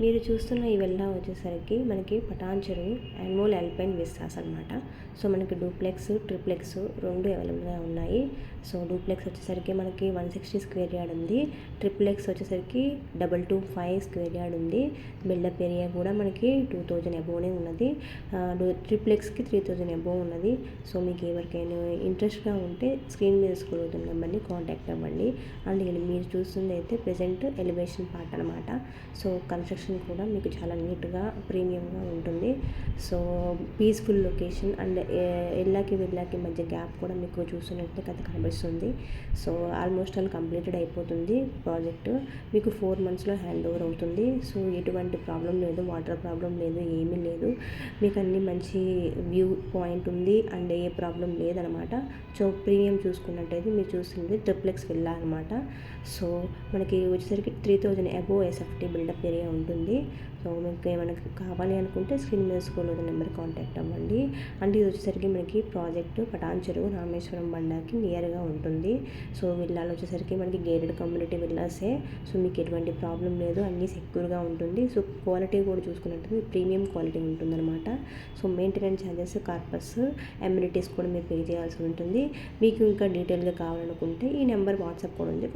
మీరు చూస్తున్న ఈ విల్లా వచ్చేసరికి మనకి పటాన్చెరు అన్మోల్ అల్పైన్ విస్తాస్ అనమాట. సో మనకి డూప్లెక్స్, ట్రిప్లెక్స్ రెండు అవైలబుల్గా ఉన్నాయి. సో డూప్లెక్స్ వచ్చేసరికి మనకి 160 స్క్వేర్ యార్డ్ ఉంది. ట్రిప్లెక్స్ వచ్చేసరికి 225 స్క్వేర్ యార్డ్ ఉంది. బిల్డప్ ఏరియా కూడా మనకి 2000 అబోవ్నే ఉన్నది. ట్రిప్లెక్స్కి 3000 అబోవ్ ఉన్నది. సో మీకు ఎవరికైనా ఇంట్రెస్ట్గా ఉంటే స్క్రీన్ మీద స్క్రోల్ అవుతున్న నెంబర్ని కాంటాక్ట్ అవ్వండి. అండ్ మీరు చూస్తుంది అయితే ప్రెజెంట్ ఎలివేషన్ పార్ట్ అనమాట. సో కన్స్ట్రక్షన్ కూడా మీకు చాలా నీట్గా ప్రీమియంగా ఉంటుంది. సో పీస్ఫుల్ లొకేషన్ అండ్ విల్లాకి మధ్య గ్యాప్ కూడా మీకు చూస్తున్నట్టే కథ కనిపిస్తుంది. సో ఆల్మోస్ట్ కంప్లీటెడ్ అయిపోతుంది ప్రాజెక్టు. మీకు 4 monthsలో హ్యాండ్ ఓవర్ అవుతుంది. సో ఎటువంటి ప్రాబ్లం లేదు, వాటర్ ప్రాబ్లం లేదు, ఏమీ లేదు. మీకు అన్ని మంచి వ్యూ పాయింట్ ఉంది అండ్ ఏ ప్రాబ్లం లేదనమాట. సో ప్రీమియం చూసుకున్నట్టయితే మీరు చూస్తుంది ట్రిప్లెక్స్ విల్లా అనమాట. సో మనకి వచ్చేసరికి 3000 అబోవ్ ఎస్ఎఫ్టీ బిల్డప్ ఏరియా ఉంటుంది. సో మీకు ఏమైనా కావాలి అనుకుంటే స్క్రీన్ మీద స్క్రోల్ అవుతున్న నెంబర్ కాంటాక్ట్ అవ్వండి. అండ్ ఇది వచ్చేసరికి మనకి ప్రాజెక్టు పటాన్చెరు రామేశ్వరం బండాకి నియర్గా ఉంటుంది. సో విల్లాలు వచ్చేసరికి మనకి గేటెడ్ కమ్యూనిటీ విల్లాసే. సో మీకు ఎటువంటి ప్రాబ్లం లేదు, అన్నీ సెక్యూర్గా ఉంటుంది. సో క్వాలిటీ కూడా చూసుకున్నట్టు ప్రీమియం క్వాలిటీ ఉంటుందన్నమాట. So maintenance charges, corpus, amenities కూడా మీరు పే చేయాల్సి ఉంటుంది. మీకు ఇంకా డీటెయిల్గా కావాలనుకుంటే ఈ నెంబర్ వాట్సాప్ కూడా ఉంది.